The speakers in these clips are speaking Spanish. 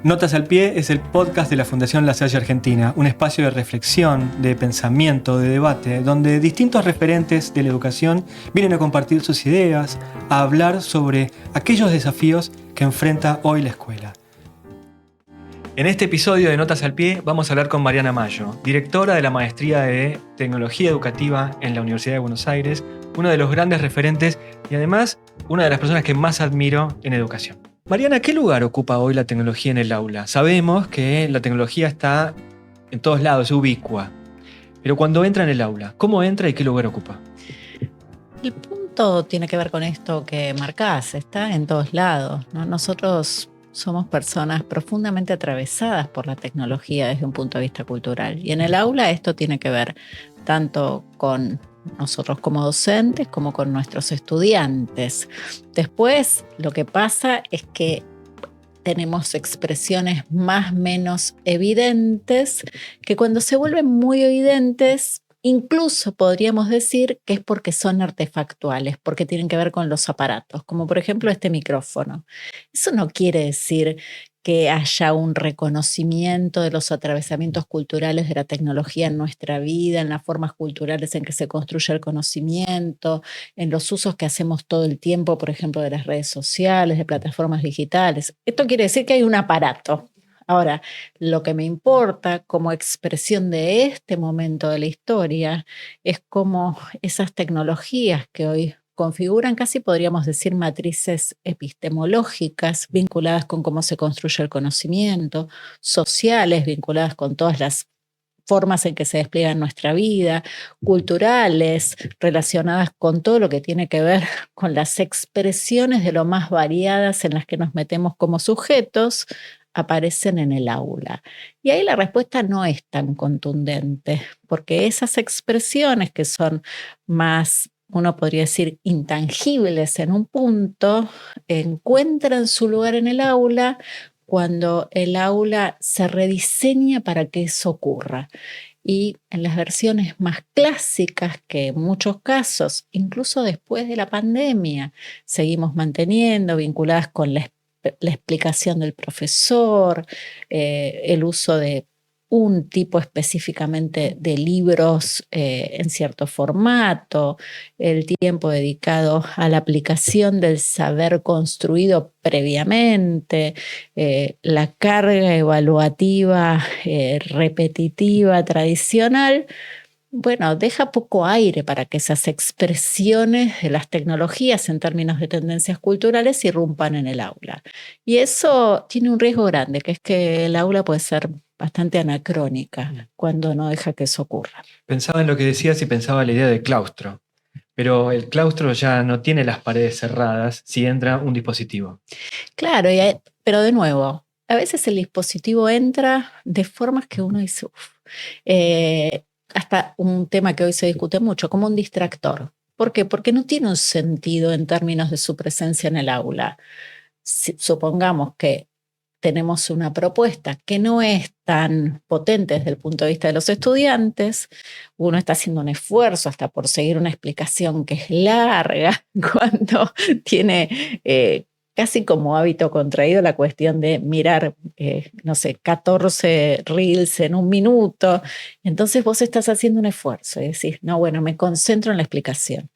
Notas al Pie es el podcast de la Fundación La Salle Argentina, un espacio de reflexión, de pensamiento, de debate, donde distintos referentes de la educación vienen a compartir sus ideas, a hablar sobre aquellos desafíos que enfrenta hoy la escuela. En este episodio de Notas al Pie vamos a hablar con Mariana Mayo, directora de la Maestría de Tecnología Educativa en la Universidad de Buenos Aires, uno de los grandes referentes y además una de las personas que más admiro en educación. Mariana, ¿qué lugar ocupa hoy la tecnología en el aula? Sabemos que la tecnología está en todos lados, es ubicua. Pero cuando entra en el aula, ¿cómo entra y qué lugar ocupa? El punto tiene que ver con esto que marcás, está en todos lados, ¿no? Nosotros somos personas profundamente atravesadas por la tecnología desde un punto de vista cultural. Y en el aula esto tiene que ver tanto con nosotros como docentes como con nuestros estudiantes. Después, lo que pasa es que tenemos expresiones más o menos evidentes que cuando se vuelven muy evidentes, incluso podríamos decir que es porque son artefactuales, porque tienen que ver con los aparatos, como por ejemplo este micrófono. Eso no quiere decir que haya un reconocimiento de los atravesamientos culturales de la tecnología en nuestra vida, en las formas culturales en que se construye el conocimiento, en los usos que hacemos todo el tiempo, por ejemplo, de las redes sociales, de plataformas digitales. Esto quiere decir que hay un aparato. Ahora, lo que me importa como expresión de este momento de la historia es cómo esas tecnologías que hoy configuran casi podríamos decir matrices epistemológicas vinculadas con cómo se construye el conocimiento, sociales vinculadas con todas las formas en que se despliega en nuestra vida, culturales relacionadas con todo lo que tiene que ver con las expresiones de lo más variadas en las que nos metemos como sujetos, aparecen en el aula. Y ahí la respuesta no es tan contundente, porque esas expresiones que son más, uno podría decir, intangibles en un punto, encuentran su lugar en el aula cuando el aula se rediseña para que eso ocurra. Y en las versiones más clásicas, que en muchos casos, incluso después de la pandemia, seguimos manteniendo, vinculadas con la explicación del profesor, el uso de un tipo específicamente de libros en cierto formato, el tiempo dedicado a la aplicación del saber construido previamente, la carga evaluativa repetitiva tradicional. Bueno, deja poco aire para que esas expresiones de las tecnologías en términos de tendencias culturales irrumpan en el aula. Y eso tiene un riesgo grande, que es que el aula puede ser bastante anacrónica cuando no deja que eso ocurra. Pensaba en lo que decías y pensaba en la idea de claustro. Pero el claustro ya no tiene las paredes cerradas si entra un dispositivo. Claro, pero de nuevo, a veces el dispositivo entra de formas que uno dice, hasta un tema que hoy se discute mucho, como un distractor. ¿Por qué? Porque no tiene un sentido en términos de su presencia en el aula. Supongamos que tenemos una propuesta que no es tan potente desde el punto de vista de los estudiantes, uno está haciendo un esfuerzo hasta por seguir una explicación que es larga, cuando tiene casi como hábito contraído la cuestión de mirar, 14 reels en un minuto. Entonces vos estás haciendo un esfuerzo y decís, no, bueno, me concentro en la explicación.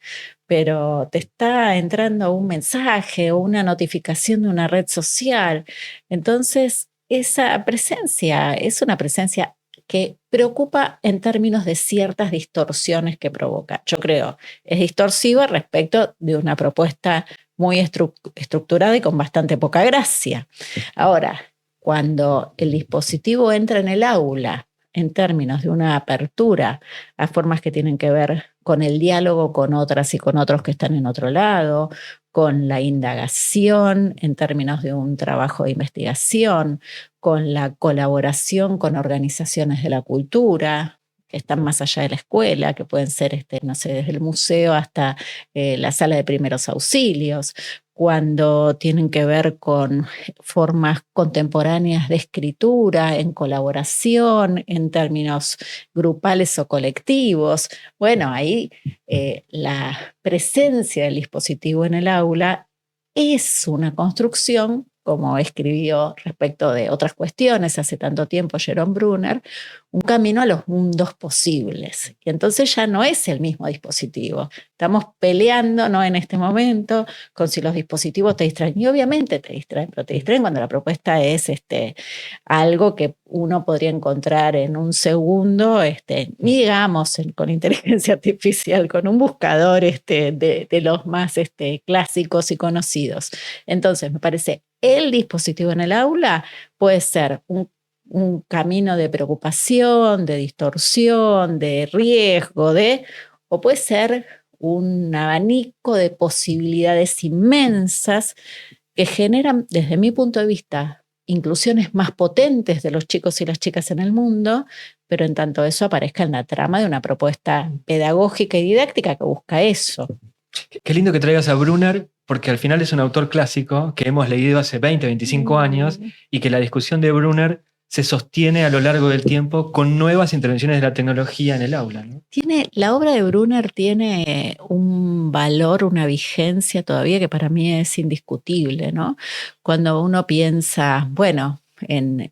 Pero te está entrando un mensaje o una notificación de una red social. Entonces, esa presencia es una presencia que preocupa en términos de ciertas distorsiones que provoca. Yo creo, es distorsiva respecto de una propuesta muy estructurada y con bastante poca gracia. Ahora, cuando el dispositivo entra en el aula en términos de una apertura a formas que tienen que ver con el diálogo con otras y con otros que están en otro lado, con la indagación en términos de un trabajo de investigación, con la colaboración con organizaciones de la cultura que están más allá de la escuela, que pueden ser, no sé, desde el museo hasta la sala de primeros auxilios, cuando tienen que ver con formas contemporáneas de escritura, en colaboración, en términos grupales o colectivos. Bueno, ahí la presencia del dispositivo en el aula es una construcción como escribió respecto de otras cuestiones hace tanto tiempo Jerome Bruner, un camino a los mundos posibles. Y entonces ya no es el mismo dispositivo. Estamos peleando, ¿no?, en este momento con si los dispositivos te distraen. Y obviamente te distraen, pero te distraen cuando la propuesta es algo que uno podría encontrar en un segundo, ni digamos con inteligencia artificial, con un buscador de los más clásicos y conocidos. Entonces, me parece, el dispositivo en el aula puede ser un camino de preocupación, de distorsión, de riesgo, o puede ser un abanico de posibilidades inmensas que generan, desde mi punto de vista, inclusiones más potentes de los chicos y las chicas en el mundo, pero en tanto eso aparezca en la trama de una propuesta pedagógica y didáctica que busca eso. Qué lindo que traigas a Brunner, porque al final es un autor clásico que hemos leído hace 20, 25 años y que la discusión de Brunner se sostiene a lo largo del tiempo con nuevas intervenciones de la tecnología en el aula, ¿no? La obra de Brunner tiene un valor, una vigencia todavía que para mí es indiscutible, ¿no? Cuando uno piensa, bueno, en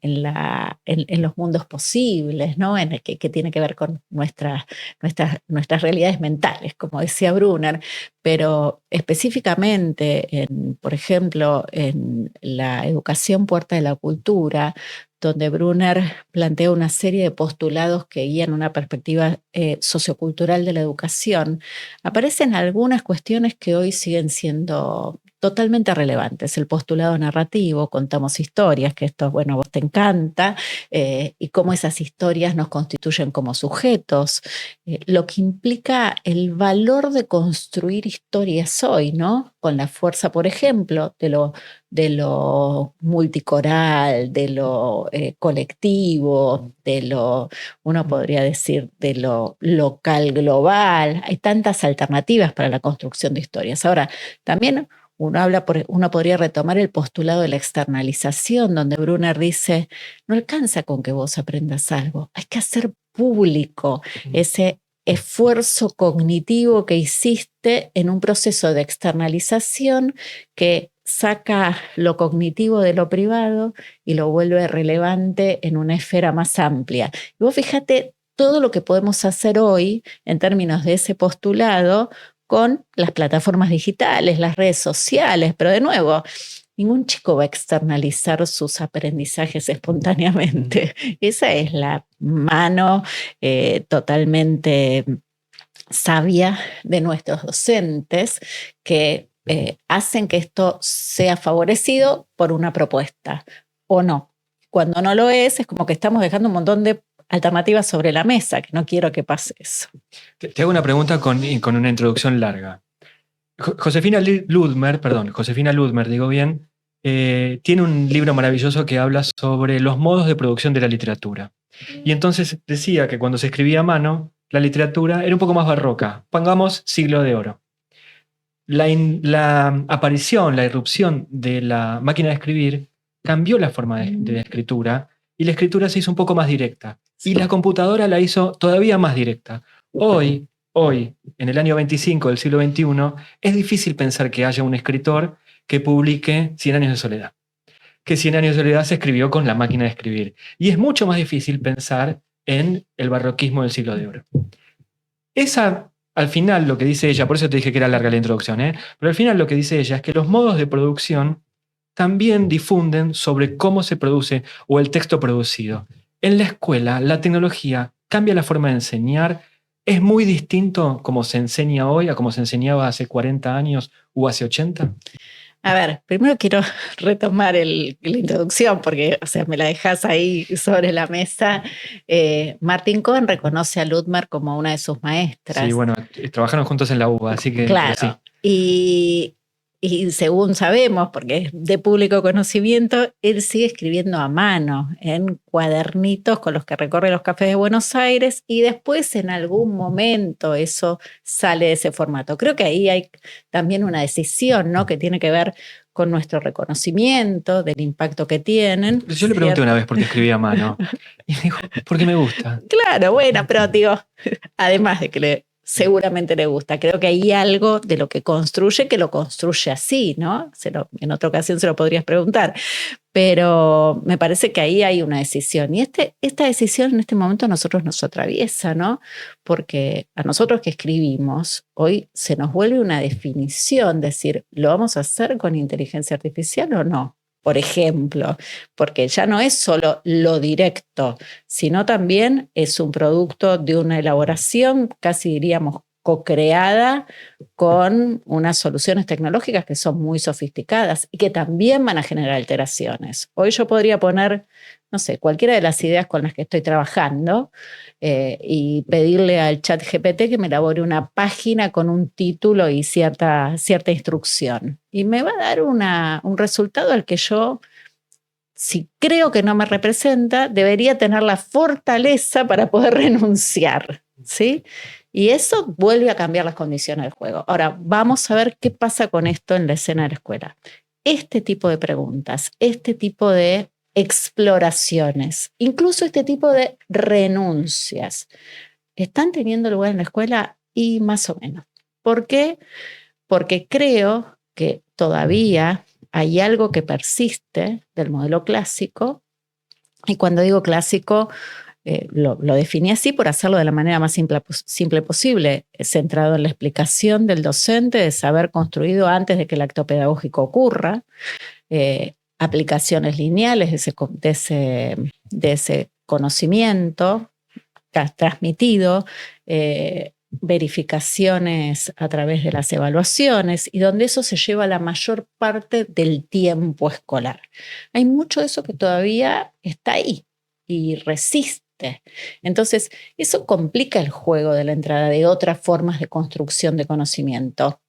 los mundos posibles, ¿no? En el que tiene que ver con nuestras realidades mentales, como decía Brunner, pero específicamente, por ejemplo, en la educación puerta de la cultura, donde Brunner plantea una serie de postulados que guían una perspectiva sociocultural de la educación, aparecen algunas cuestiones que hoy siguen siendo totalmente relevantes. El postulado narrativo, contamos historias, que esto, bueno, a vos te encanta, y cómo esas historias nos constituyen como sujetos, lo que implica el valor de construir historias hoy, ¿no? Con la fuerza, por ejemplo, de lo multicoral, de lo colectivo, uno podría decir, de lo local global. Hay tantas alternativas para la construcción de historias. Ahora, también uno podría retomar el postulado de la externalización, donde Brunner dice, no alcanza con que vos aprendas algo, hay que hacer público ese esfuerzo cognitivo que hiciste en un proceso de externalización que saca lo cognitivo de lo privado y lo vuelve relevante en una esfera más amplia. Y vos fíjate todo lo que podemos hacer hoy en términos de ese postulado con las plataformas digitales, las redes sociales, pero de nuevo, ningún chico va a externalizar sus aprendizajes espontáneamente. Esa es la mano totalmente sabia de nuestros docentes que hacen que esto sea favorecido por una propuesta o no. Cuando no lo es como que estamos dejando un montón de alternativas sobre la mesa, que no quiero que pase eso. Te hago una pregunta con una introducción larga. Josefina Ludmer, digo bien, tiene un libro maravilloso que habla sobre los modos de producción de la literatura. Y entonces decía que cuando se escribía a mano, la literatura era un poco más barroca, pongamos siglo de oro. La aparición, la irrupción de la máquina de escribir cambió la forma de escritura y la escritura se hizo un poco más directa. Y la computadora la hizo todavía más directa. Hoy, en el año 25 del siglo XXI, es difícil pensar que haya un escritor que publique 100 años de soledad. Que 100 años de soledad se escribió con la máquina de escribir. Y es mucho más difícil pensar en el barroquismo del siglo de oro. Al final, lo que dice ella, por eso te dije que era larga la introducción, pero al final lo que dice ella es que los modos de producción también difunden sobre cómo se produce o el texto producido. En la escuela, la tecnología cambia la forma de enseñar. ¿Es muy distinto como se enseña hoy a como se enseñaba hace 40 años o hace 80? A ver, primero quiero retomar la introducción porque, me la dejas ahí sobre la mesa. Martín Cohen reconoce a Ludmer como una de sus maestras. Sí, bueno, trabajaron juntos en la UBA, así que... Claro, sí. Y según sabemos, porque es de público conocimiento, él sigue escribiendo a mano en cuadernitos con los que recorre los cafés de Buenos Aires y después en algún momento eso sale de ese formato. Creo que ahí hay también una decisión, ¿no?, que tiene que ver con nuestro reconocimiento del impacto que tienen. Yo le pregunté una vez por qué escribía a mano y me dijo, porque me gusta. Claro, bueno, pero digo, además de que seguramente le gusta. Creo que hay algo de lo que lo construye así, ¿no? En otra ocasión se lo podrías preguntar. Pero me parece que ahí hay una decisión. Y esta decisión en este momento a nosotros nos atraviesa, ¿no? Porque a nosotros que escribimos, hoy se nos vuelve una definición, decir, ¿lo vamos a hacer con inteligencia artificial o no? Por ejemplo, porque ya no es solo lo directo, sino también es un producto de una elaboración, casi diríamos, co-creada con unas soluciones tecnológicas que son muy sofisticadas y que también van a generar alteraciones. Hoy yo podría poner, no sé, cualquiera de las ideas con las que estoy trabajando y pedirle al chat GPT que me elabore una página con un título y cierta instrucción. Y me va a dar un resultado al que yo, si creo que no me representa, debería tener la fortaleza para poder renunciar, ¿sí? Y eso vuelve a cambiar las condiciones del juego. Ahora, vamos a ver qué pasa con esto en la escena de la escuela. Este tipo de preguntas, este tipo de exploraciones, incluso este tipo de renuncias, ¿están teniendo lugar en la escuela? Y más o menos. ¿Por qué? Porque creo que todavía hay algo que persiste del modelo clásico. Y cuando digo clásico, lo definí así por hacerlo de la manera más simple posible, centrado en la explicación del docente de saber construido antes de que el acto pedagógico ocurra, aplicaciones lineales de ese conocimiento transmitido, verificaciones a través de las evaluaciones y donde eso se lleva la mayor parte del tiempo escolar. Hay mucho de eso que todavía está ahí y resiste. Entonces, eso complica el juego de la entrada de otras formas de construcción de conocimiento.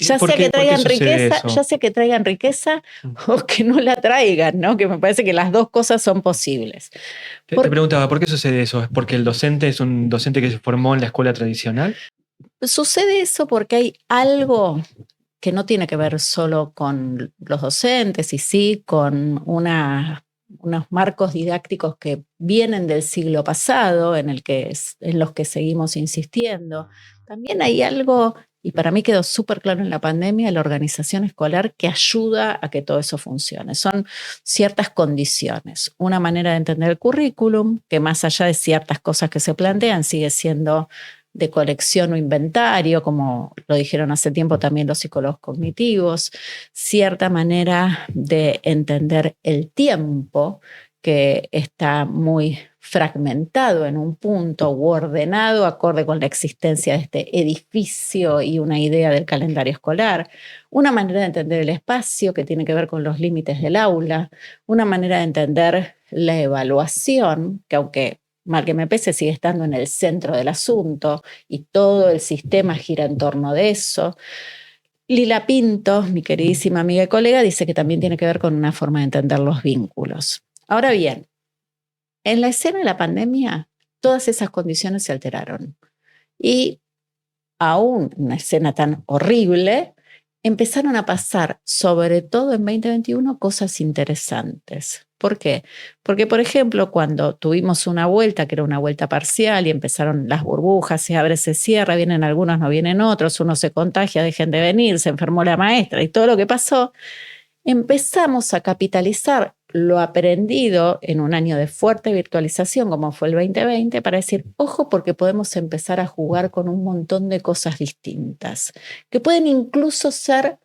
Ya sea que traigan riqueza o que no la traigan, ¿no? Que me parece que las dos cosas son posibles. Te preguntaba, ¿por qué sucede eso? ¿Es porque el docente es un docente que se formó en la escuela tradicional? Sucede eso porque hay algo que no tiene que ver solo con los docentes y sí con unos marcos didácticos que vienen del siglo pasado, en los que seguimos insistiendo. También hay algo, y para mí quedó súper claro en la pandemia, la organización escolar que ayuda a que todo eso funcione. Son ciertas condiciones. Una manera de entender el currículum, que más allá de ciertas cosas que se plantean, sigue siendo de colección o inventario, como lo dijeron hace tiempo también los psicólogos cognitivos, cierta manera de entender el tiempo que está muy fragmentado en un punto u ordenado acorde con la existencia de este edificio y una idea del calendario escolar, una manera de entender el espacio que tiene que ver con los límites del aula, una manera de entender la evaluación, que aunque mal que me pese, sigue estando en el centro del asunto y todo el sistema gira en torno de eso. Lila Pinto, mi queridísima amiga y colega, dice que también tiene que ver con una forma de entender los vínculos. Ahora bien, en la escena de la pandemia, todas esas condiciones se alteraron. Y aún una escena tan horrible, empezaron a pasar, sobre todo en 2021, cosas interesantes. ¿Por qué? Porque, por ejemplo, cuando tuvimos una vuelta, que era una vuelta parcial, y empezaron las burbujas, se abre, se cierra, vienen algunos, no vienen otros, uno se contagia, dejen de venir, se enfermó la maestra y todo lo que pasó, empezamos a capitalizar lo aprendido en un año de fuerte virtualización como fue el 2020 para decir, ojo, porque podemos empezar a jugar con un montón de cosas distintas, que pueden incluso ser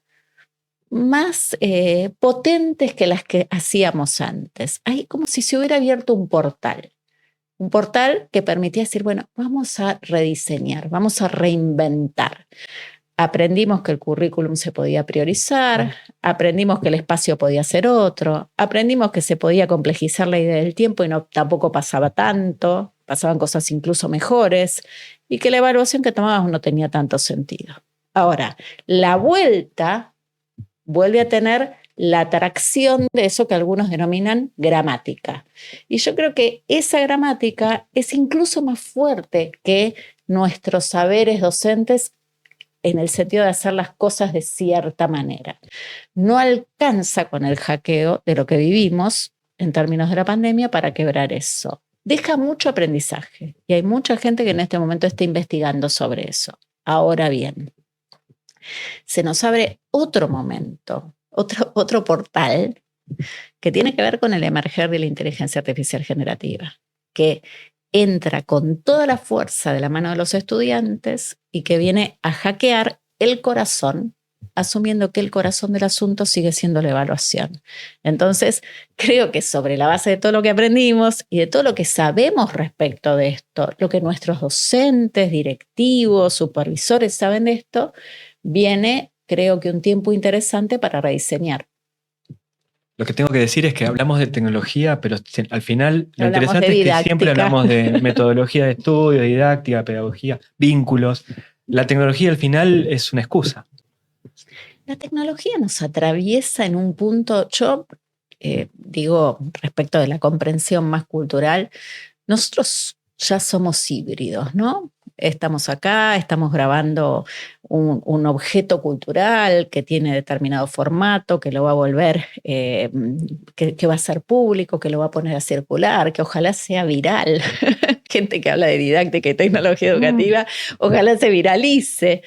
más potentes que las que hacíamos antes. Hay como si se hubiera abierto un portal que permitía decir, bueno, vamos a rediseñar, vamos a reinventar. Aprendimos que el currículum se podía priorizar, aprendimos que el espacio podía ser otro, aprendimos que se podía complejizar la idea del tiempo y tampoco pasaba tanto, pasaban cosas incluso mejores, y que la evaluación que tomábamos no tenía tanto sentido. Ahora, la vuelta vuelve a tener la atracción de eso que algunos denominan gramática. Y yo creo que esa gramática es incluso más fuerte que nuestros saberes docentes en el sentido de hacer las cosas de cierta manera. No alcanza con el hackeo de lo que vivimos en términos de la pandemia para quebrar eso. deja mucho aprendizaje y hay mucha gente que en este momento está investigando sobre eso. Ahora bien, se nos abre otro momento, otro portal que tiene que ver con el emerger de la inteligencia artificial generativa, que entra con toda la fuerza de la mano de los estudiantes y que viene a hackear el corazón, asumiendo que el corazón del asunto sigue siendo la evaluación. Entonces, creo que sobre la base de todo lo que aprendimos y de todo lo que sabemos respecto de esto, lo que nuestros docentes, directivos, supervisores saben de esto, viene, creo que un tiempo interesante para rediseñar. Lo que tengo que decir es que hablamos de tecnología, pero al final lo Hablamos de interesante es que didáctica. siempre hablamos de metodología de estudio, didáctica, pedagogía, vínculos. La tecnología al final es una excusa. La tecnología nos atraviesa en un punto, yo digo respecto de la comprensión más cultural, nosotros ya somos híbridos, ¿no? Estamos acá, estamos grabando un objeto cultural que tiene determinado formato, que lo va a volver, que va a ser público, que lo va a poner a circular, que ojalá sea viral. Gente que habla de didáctica y tecnología educativa, ojalá se viralice.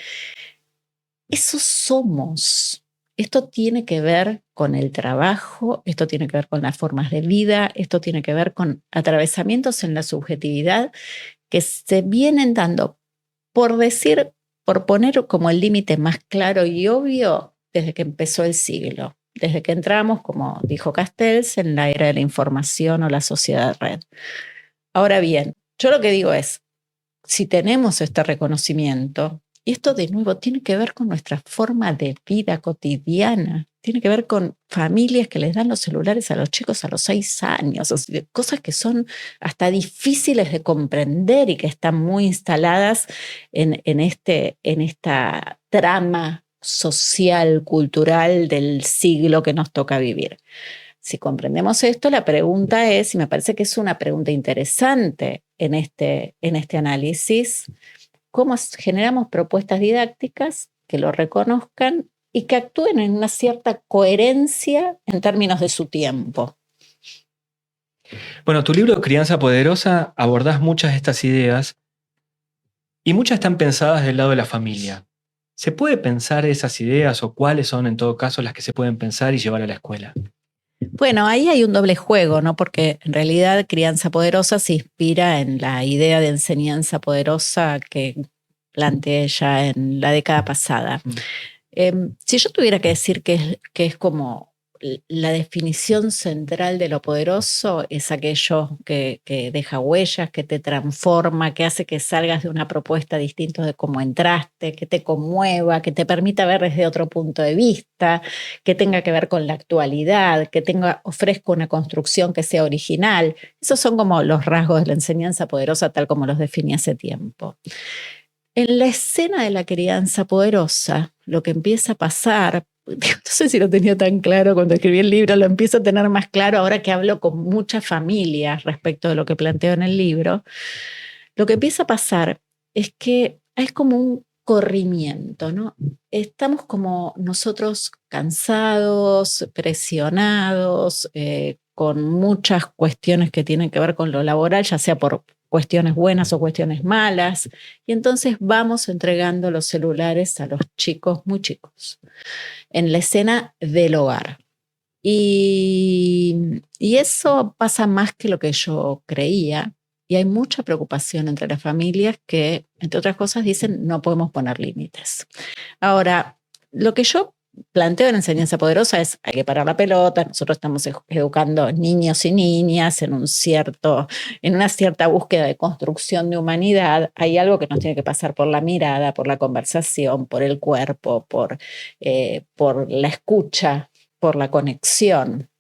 Eso somos. Esto tiene que ver con el trabajo, esto tiene que ver con las formas de vida, esto tiene que ver con atravesamientos en la subjetividad que se vienen dando, por decir, por poner como el límite más claro y obvio, desde que empezó el siglo, desde que entramos, como dijo Castells, en la era de la información o la sociedad red. Ahora bien, yo lo que digo es, si tenemos este reconocimiento, y esto de nuevo tiene que ver con nuestra forma de vida cotidiana, tiene que ver con familias que les dan los celulares a los chicos a los 6 años, o sea, cosas que son hasta difíciles de comprender y que están muy instaladas en esta trama social, cultural del siglo que nos toca vivir. Si comprendemos esto, la pregunta es, y me parece que es una pregunta interesante en este análisis, ¿cómo generamos propuestas didácticas que lo reconozcan y que actúen en una cierta coherencia en términos de su tiempo? Bueno, tu libro Crianza Poderosa abordás muchas de estas ideas y muchas están pensadas del lado de la familia. ¿Se puede pensar esas ideas o cuáles son en todo caso las que se pueden pensar y llevar a la escuela? Bueno, ahí hay un doble juego, ¿no? Porque en realidad Crianza Poderosa se inspira en la idea de enseñanza poderosa que planteé ya en la década pasada. Si yo tuviera que decir que es como la definición central de lo poderoso, es aquello que deja huellas, que te transforma, que hace que salgas de una propuesta distinta de cómo entraste, que te conmueva, que te permita ver desde otro punto de vista, que tenga que ver con la actualidad, que ofrezca una construcción que sea original. Esos son como los rasgos de la enseñanza poderosa tal como los definí hace tiempo. En la escena de la crianza poderosa, lo que empieza a pasar, no sé si lo tenía tan claro cuando escribí el libro, lo empiezo a tener más claro ahora que hablo con muchas familias respecto de lo que planteo en el libro, lo que empieza a pasar es que es como un corrimiento, ¿no? Estamos como nosotros cansados, presionados, con muchas cuestiones que tienen que ver con lo laboral, ya sea por cuestiones buenas o cuestiones malas, y entonces vamos entregando los celulares a los chicos muy chicos en la escena del hogar. Y eso pasa más que lo que yo creía, y hay mucha preocupación entre las familias que, entre otras cosas, dicen no podemos poner límites. Ahora, lo que yo planteo en Enseñanza Poderosa es hay que parar la pelota, nosotros estamos educando niños y niñas en una cierta búsqueda de construcción de humanidad, hay algo que nos tiene que pasar por la mirada, por la conversación, por el cuerpo, por la escucha, por la conexión.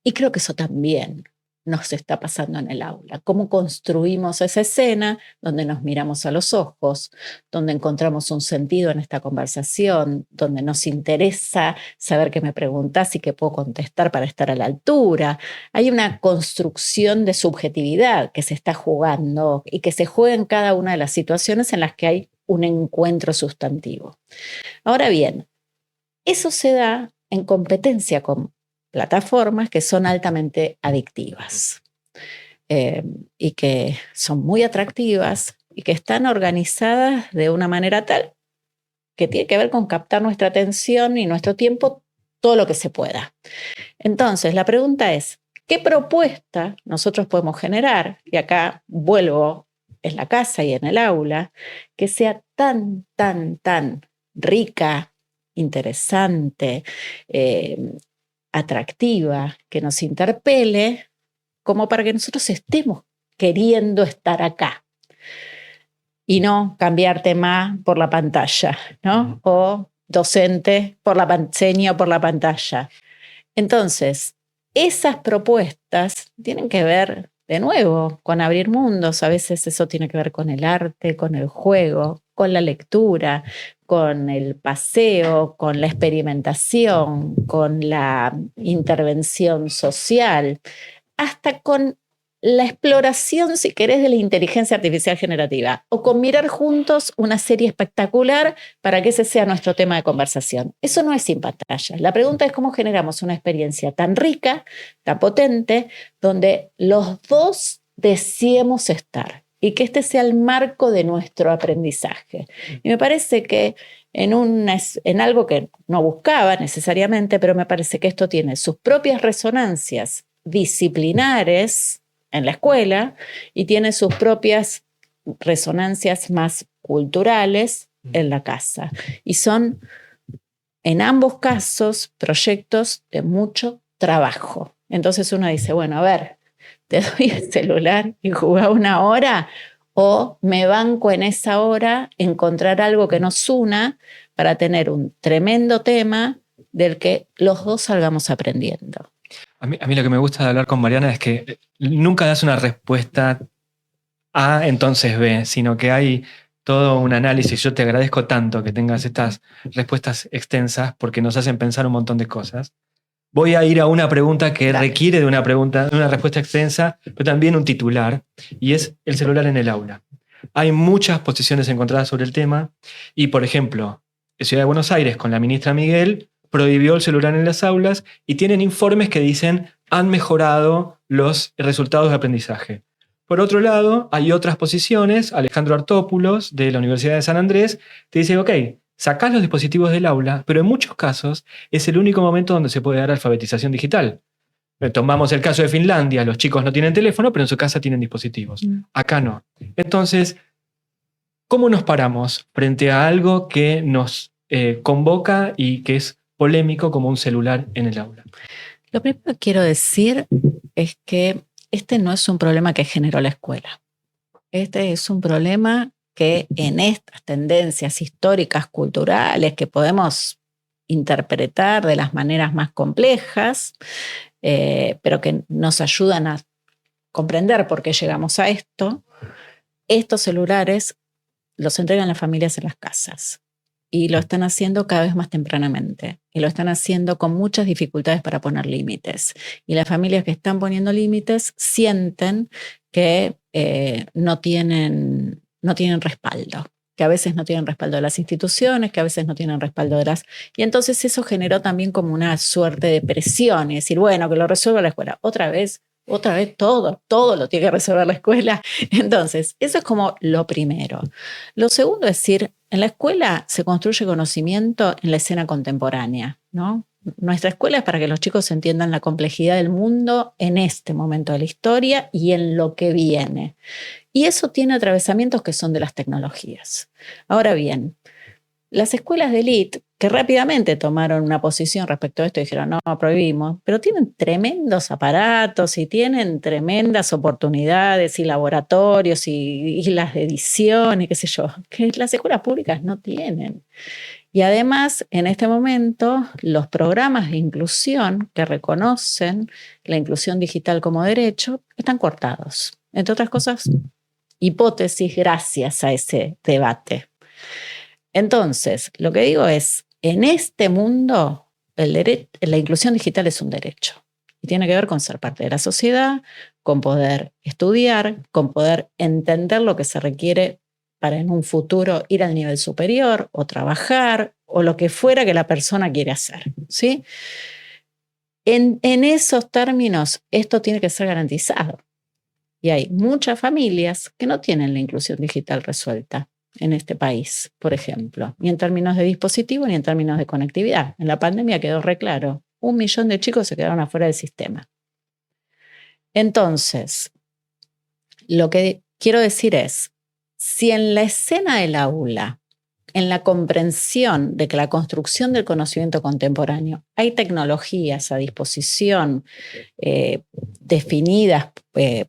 Y creo que eso también nos está pasando en el aula. Cómo construimos esa escena donde nos miramos a los ojos, donde encontramos un sentido en esta conversación, donde nos interesa saber qué me preguntas y qué puedo contestar para estar a la altura. Hay una construcción de subjetividad que se está jugando y que se juega en cada una de las situaciones en las que hay un encuentro sustantivo. Ahora bien, eso se da en competencia con plataformas que son altamente adictivas. y que son muy atractivas y que están organizadas de una manera tal que tiene que ver con captar nuestra atención y nuestro tiempo todo lo que se pueda. Entonces, la pregunta es, ¿qué propuesta nosotros podemos generar? Y acá vuelvo en la casa y en el aula, que sea tan, tan, tan rica, interesante, atractiva, que nos interpele, como para que nosotros estemos queriendo estar acá y no cambiar tema por la pantalla, ¿no? O docente por la seña o por la pantalla. Entonces, esas propuestas tienen que ver, de nuevo, con abrir mundos. A veces eso tiene que ver con el arte, con el juego, con la lectura, con el paseo, con la experimentación, con la intervención social, hasta con la exploración, si querés, de la inteligencia artificial generativa, o con mirar juntos una serie espectacular para que ese sea nuestro tema de conversación. Eso no es sin pantalla. La pregunta es cómo generamos una experiencia tan rica, tan potente, donde los dos deseemos estar y que este sea el marco de nuestro aprendizaje. Y me parece que en algo que no buscaba necesariamente, pero me parece que esto tiene sus propias resonancias disciplinares en la escuela y tiene sus propias resonancias más culturales en la casa. Y son, en ambos casos, proyectos de mucho trabajo. Entonces uno dice, bueno, a ver, te doy el celular y jugá 1 hora, o me banco en esa hora encontrar algo que nos una para tener un tremendo tema del que los dos salgamos aprendiendo. A mí lo que me gusta de hablar con Mariana es que nunca das una respuesta A, entonces B, sino que hay todo un análisis. Yo te agradezco tanto que tengas estas respuestas extensas porque nos hacen pensar un montón de cosas. Voy a ir a una pregunta que requiere de una respuesta extensa, pero también un titular, y es el celular en el aula. Hay muchas posiciones encontradas sobre el tema y, por ejemplo, la Ciudad de Buenos Aires, con la ministra Miguel, prohibió el celular en las aulas y tienen informes que dicen han mejorado los resultados de aprendizaje. Por otro lado, hay otras posiciones. Alejandro Artópulos, de la Universidad de San Andrés, te dice, ok, sacás los dispositivos del aula, pero en muchos casos es el único momento donde se puede dar alfabetización digital. Tomamos el caso de Finlandia, los chicos no tienen teléfono, pero en su casa tienen dispositivos. Acá no. Entonces, ¿cómo nos paramos frente a algo que nos convoca y que es polémico como un celular en el aula? Lo primero que quiero decir es que este no es un problema que generó la escuela. Este es un problema que en estas tendencias históricas, culturales, que podemos interpretar de las maneras más complejas, pero que nos ayudan a comprender por qué llegamos a esto, estos celulares los entregan las familias en las casas. Y lo están haciendo cada vez más tempranamente. Y lo están haciendo con muchas dificultades para poner límites. Y las familias que están poniendo límites sienten que no tienen respaldo. Que a veces no tienen respaldo de las instituciones, que a veces no tienen respaldo de las... Y entonces eso generó también como una suerte de presión. Y decir, bueno, que lo resuelva la escuela. Otra vez todo lo tiene que resolver la escuela. Entonces, eso es como lo primero. Lo segundo es decir, en la escuela se construye conocimiento en la escena contemporánea, ¿no? Nuestra escuela es para que los chicos entiendan la complejidad del mundo en este momento de la historia y en lo que viene. Y eso tiene atravesamientos que son de las tecnologías. Ahora bien, las escuelas de élite, que rápidamente tomaron una posición respecto a esto y dijeron, no, prohibimos, pero tienen tremendos aparatos y tienen tremendas oportunidades y laboratorios y las de edición y qué sé yo, que las escuelas públicas no tienen. Y además, en este momento, los programas de inclusión que reconocen la inclusión digital como derecho están cortados. Entre otras cosas, hipótesis gracias a ese debate. Entonces, lo que digo es, en este mundo, la inclusión digital es un derecho y tiene que ver con ser parte de la sociedad, con poder estudiar, con poder entender lo que se requiere para en un futuro ir al nivel superior o trabajar o lo que fuera que la persona quiere hacer, ¿sí? En esos términos, esto tiene que ser garantizado. Y hay muchas familias que no tienen la inclusión digital resuelta en este país, por ejemplo, ni en términos de dispositivo ni en términos de conectividad. En la pandemia quedó re claro, 1 millón de chicos se quedaron afuera del sistema. Entonces, lo que quiero decir es, si en la escena del aula, en la comprensión de que la construcción del conocimiento contemporáneo, hay tecnologías a disposición definidas,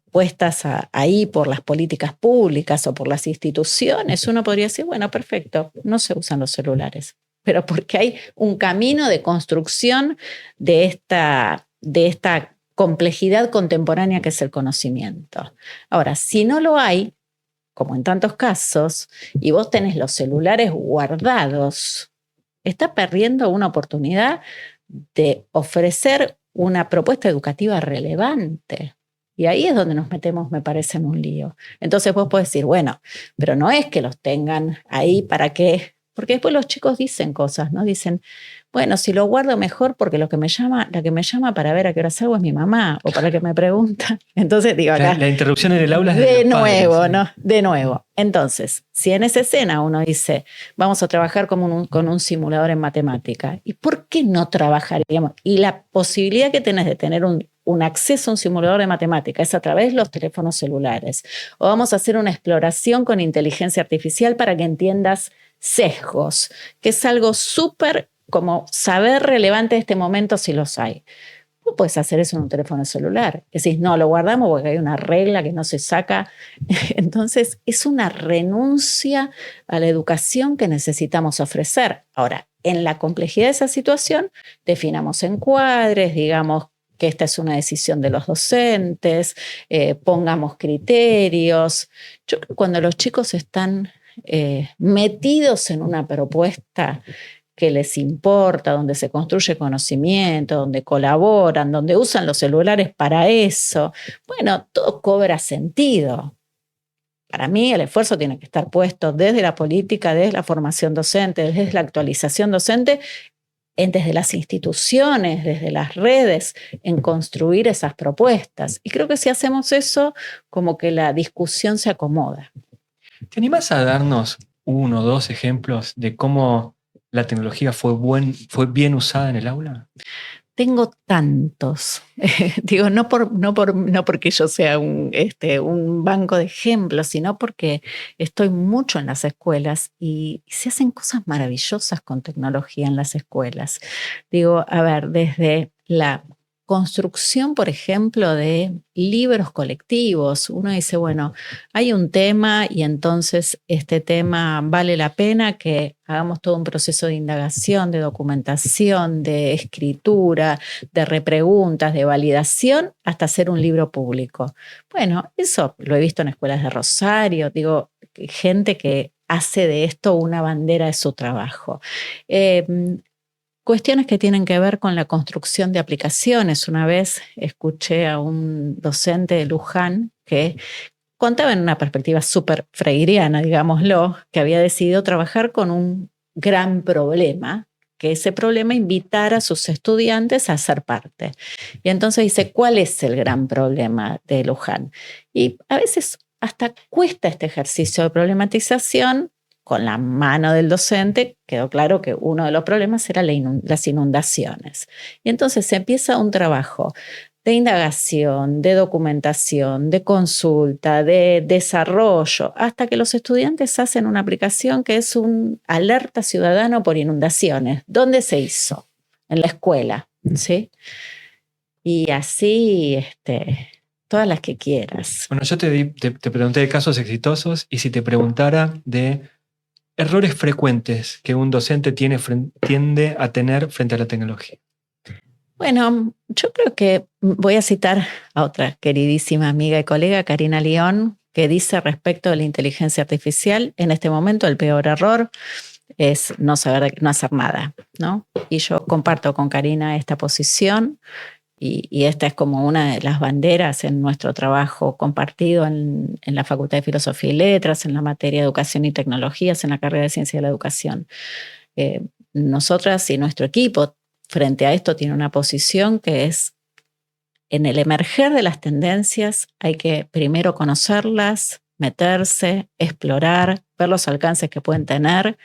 puestas ahí por las políticas públicas o por las instituciones, uno podría decir, bueno, perfecto, no se usan los celulares, pero porque hay un camino de construcción de esta complejidad contemporánea que es el conocimiento. Ahora, si no lo hay, como en tantos casos, y vos tenés los celulares guardados, está perdiendo una oportunidad de ofrecer una propuesta educativa relevante. Y ahí es donde nos metemos, me parece, en un lío. Entonces vos podés decir, bueno, pero no es que los tengan ahí para qué, porque después los chicos dicen cosas, ¿no? Dicen, bueno, si lo guardo mejor porque la que me llama para ver a qué hora salgo es mi mamá o para que me pregunta. Entonces digo acá. La interrupción en el aula es de los nuevo, padres, ¿sí? ¿no? De nuevo. Entonces, si en esa escena uno dice, vamos a trabajar con un simulador en matemática, ¿y por qué no trabajaríamos? Y la posibilidad que tenés de tener un acceso a un simulador de matemática es a través de los teléfonos celulares. O vamos a hacer una exploración con inteligencia artificial para que entiendas sesgos, que es algo súper como saber relevante de este momento si los hay. Vos podés hacer eso en un teléfono celular. Decís, no, lo guardamos porque hay una regla que no se saca. Entonces, es una renuncia a la educación que necesitamos ofrecer. Ahora, en la complejidad de esa situación, definamos encuadres, digamos que esta es una decisión de los docentes, pongamos criterios. Yo creo que cuando los chicos están metidos en una propuesta que les importa, donde se construye conocimiento, donde colaboran, donde usan los celulares para eso, bueno, todo cobra sentido. Para mí el esfuerzo tiene que estar puesto desde la política, desde la formación docente, desde la actualización docente, desde las instituciones, desde las redes, en construir esas propuestas. Y creo que si hacemos eso, como que la discusión se acomoda. ¿Te animás a darnos 1 o 2 ejemplos de cómo la tecnología fue bien usada en el aula? Tengo tantos. Digo, no porque yo sea un banco de ejemplos, sino porque estoy mucho en las escuelas y se hacen cosas maravillosas con tecnología en las escuelas. Digo, a ver, desde la construcción, por ejemplo, de libros colectivos. Uno dice, bueno, hay un tema y entonces este tema vale la pena que hagamos todo un proceso de indagación, de documentación, de escritura, de repreguntas, de validación, hasta hacer un libro público. Bueno, eso lo he visto en escuelas de Rosario, digo, gente que hace de esto una bandera de su trabajo. Cuestiones que tienen que ver con la construcción de aplicaciones. Una vez escuché a un docente de Luján que contaba en una perspectiva súper freiriana, digámoslo, que había decidido trabajar con un gran problema, que ese problema invitara a sus estudiantes a ser parte. Y entonces dice, ¿cuál es el gran problema de Luján? Y a veces hasta cuesta este ejercicio de problematización. Con la mano del docente quedó claro que uno de los problemas era las inundaciones. Y entonces se empieza un trabajo de indagación, de documentación, de consulta, de desarrollo, hasta que los estudiantes hacen una aplicación que es un alerta ciudadano por inundaciones. ¿Dónde se hizo? En la escuela, ¿sí? Y así, todas las que quieras. Bueno, yo te pregunté de casos exitosos y si te preguntara de errores frecuentes que un docente tiende a tener frente a la tecnología. Bueno, yo creo que voy a citar a otra queridísima amiga y colega, Karina León, que dice respecto de la inteligencia artificial, en este momento el peor error es no hacer nada, ¿no? Y yo comparto con Karina esta posición y esta es como una de las banderas en nuestro trabajo compartido en la Facultad de Filosofía y Letras, en la materia de Educación y Tecnologías, en la carrera de Ciencia de la Educación. Nosotras y nuestro equipo frente a esto tiene una posición que es en el emerger de las tendencias hay que primero conocerlas, meterse, explorar, ver los alcances que pueden tener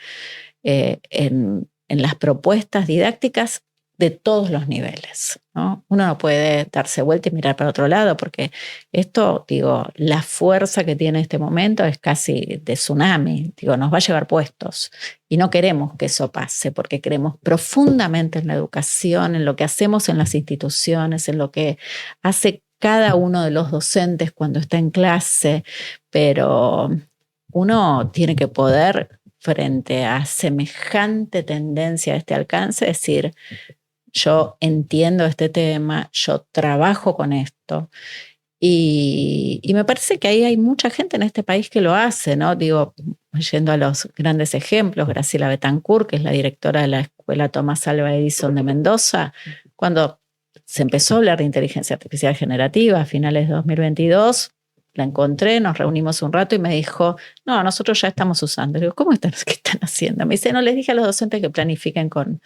en las propuestas didácticas de todos los niveles, ¿no? Uno no puede darse vuelta y mirar para otro lado porque esto, digo, la fuerza que tiene este momento es casi de tsunami, digo, nos va a llevar puestos y no queremos que eso pase porque creemos profundamente en la educación, en lo que hacemos en las instituciones, en lo que hace cada uno de los docentes cuando está en clase, pero uno tiene que poder, frente a semejante tendencia a este alcance, decir, yo entiendo este tema, yo trabajo con esto. Y me parece que ahí hay mucha gente en este país que lo hace, ¿no? Digo, yendo a los grandes ejemplos, Graciela Betancourt, que es la directora de la Escuela Tomás Alva Edison de Mendoza, cuando se empezó a hablar de inteligencia artificial generativa a finales de 2022, la encontré, nos reunimos un rato y me dijo, no, nosotros ya estamos usando. Le digo, ¿cómo están? ¿Qué están haciendo? Me dice, no, les dije a los docentes que planifiquen con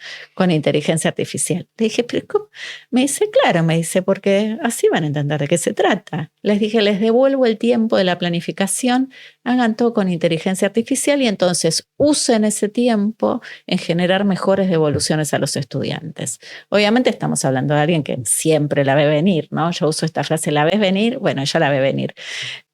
inteligencia artificial. Le dije, ¿pero cómo? Me dice, claro, me dice, porque así van a entender de qué se trata. Les dije, les devuelvo el tiempo de la planificación, hagan todo con inteligencia artificial y entonces usen ese tiempo en generar mejores devoluciones a los estudiantes. Obviamente estamos hablando de alguien que siempre la ve venir, ¿no? Yo uso esta frase, ¿la ves venir? Bueno, ella la ve venir.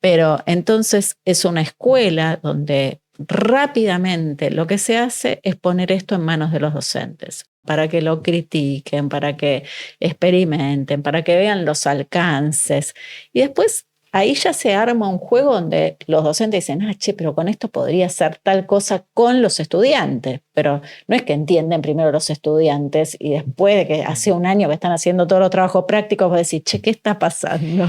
Pero entonces es una escuela donde rápidamente lo que se hace es poner esto en manos de los docentes, para que lo critiquen, para que experimenten, para que vean los alcances. Y después ahí ya se arma un juego donde los docentes dicen, che, pero con esto podría hacer tal cosa con los estudiantes. Pero no es que entienden primero los estudiantes y después de que hace un año que están haciendo todos los trabajos prácticos, vos decís, che, ¿qué está pasando?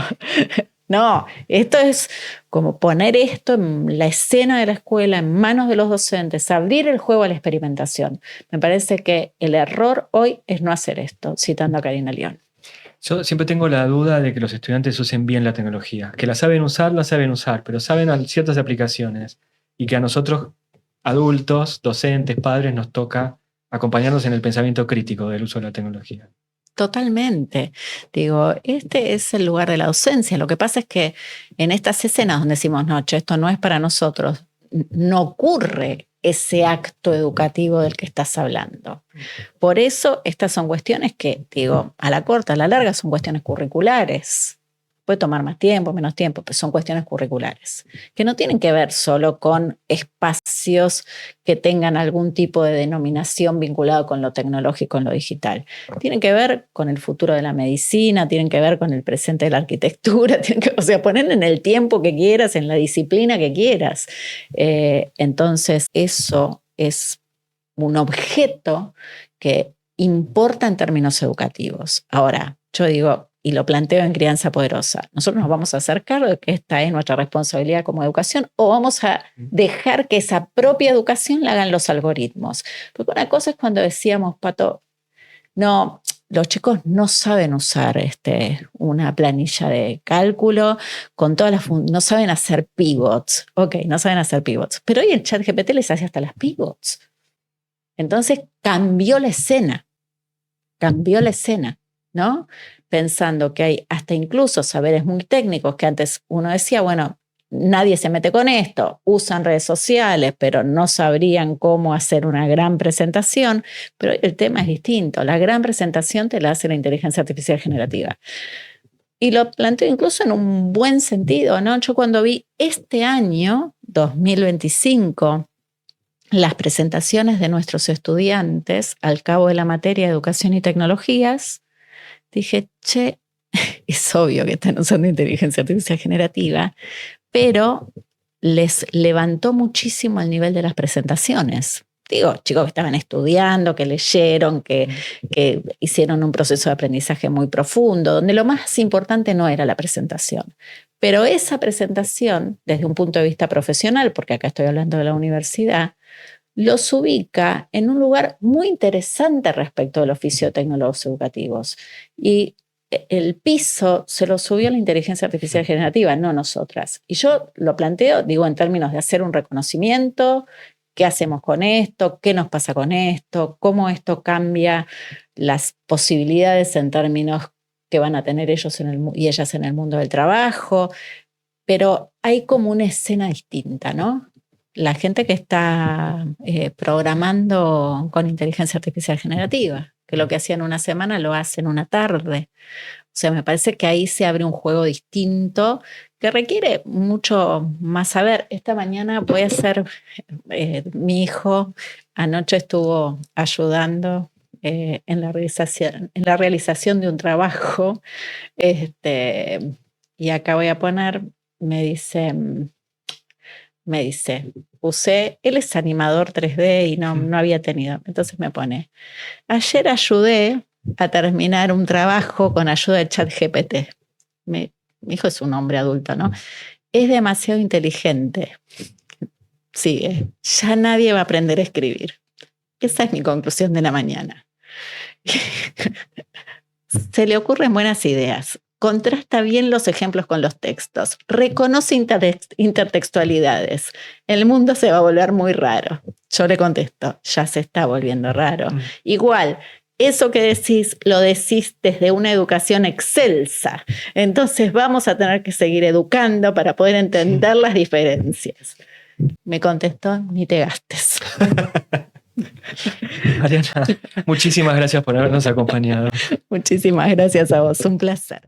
No, esto es como poner esto en la escena de la escuela, en manos de los docentes, abrir el juego a la experimentación. Me parece que el error hoy es no hacer esto, citando a Karina León. Yo siempre tengo la duda de que los estudiantes usen bien la tecnología, que la saben usar, pero saben ciertas aplicaciones y que a nosotros, adultos, docentes, padres, nos toca acompañarnos en el pensamiento crítico del uso de la tecnología. Totalmente. Digo, este es el lugar de la docencia. Lo que pasa es que en estas escenas donde decimos, no, che, esto no es para nosotros, no ocurre ese acto educativo del que estás hablando. Por eso estas son cuestiones que, digo, a la corta, a la larga son cuestiones curriculares. Puede tomar más tiempo, menos tiempo, pero son cuestiones curriculares, que no tienen que ver solo con espacios que tengan algún tipo de denominación vinculado con lo tecnológico, en lo digital. Tienen que ver con el futuro de la medicina, tienen que ver con el presente de la arquitectura, o sea, poner en el tiempo que quieras, en la disciplina que quieras. Entonces, eso es un objeto que importa en términos educativos. Ahora, yo digo, y lo planteo en Crianza Poderosa, nosotros nos vamos a hacer cargo de que esta es nuestra responsabilidad como educación o vamos a dejar que esa propia educación la hagan los algoritmos. Porque una cosa es cuando decíamos, Pato, no, los chicos no saben usar una planilla de cálculo con todas las no saben hacer pivots. Ok, no saben hacer pivots. Pero hoy el ChatGPT les hace hasta las pivots. Entonces cambió la escena, ¿no? Pensando que hay hasta incluso saberes muy técnicos que antes uno decía, bueno, nadie se mete con esto, usan redes sociales, pero no sabrían cómo hacer una gran presentación, pero el tema es distinto. La gran presentación te la hace la inteligencia artificial generativa. Y lo planteo incluso en un buen sentido, ¿no? Yo cuando vi este año, 2025, las presentaciones de nuestros estudiantes al cabo de la materia de educación y tecnologías, dije, che, es obvio que están usando inteligencia artificial generativa, pero les levantó muchísimo el nivel de las presentaciones. Digo, chicos que estaban estudiando, que leyeron, que hicieron un proceso de aprendizaje muy profundo, donde lo más importante no era la presentación. Pero esa presentación, desde un punto de vista profesional, porque acá estoy hablando de la universidad, los ubica en un lugar muy interesante respecto del oficio de tecnólogos educativos. Y el piso se lo subió la inteligencia artificial generativa, no nosotras. Y yo lo planteo, digo, en términos de hacer un reconocimiento, qué hacemos con esto, qué nos pasa con esto, cómo esto cambia las posibilidades en términos que van a tener ellos y ellas en el mundo del trabajo, pero hay como una escena distinta, ¿no? La gente que está programando con inteligencia artificial generativa, que lo que hacía en una semana lo hace en una tarde. O sea, me parece que ahí se abre un juego distinto que requiere mucho más saber. Esta mañana voy a hacer, mi hijo anoche estuvo ayudando en la realización de un trabajo, y acá voy a poner, me dice, él es animador 3D y no había tenido. Entonces me pone, ayer ayudé a terminar un trabajo con ayuda de ChatGPT. Mi hijo es un hombre adulto, ¿no? Es demasiado inteligente. Sigue, ya nadie va a aprender a escribir. Esa es mi conclusión de la mañana. Se le ocurren buenas ideas. Contrasta bien los ejemplos con los textos. Reconoce intertextualidades. El mundo se va a volver muy raro. Yo le contesto, ya se está volviendo raro. Igual, eso que decís, lo decís desde una educación excelsa. Entonces vamos a tener que seguir educando para poder entender las diferencias. Me contestó, ni te gastes. Mariana, muchísimas gracias por habernos acompañado. Muchísimas gracias a vos, un placer.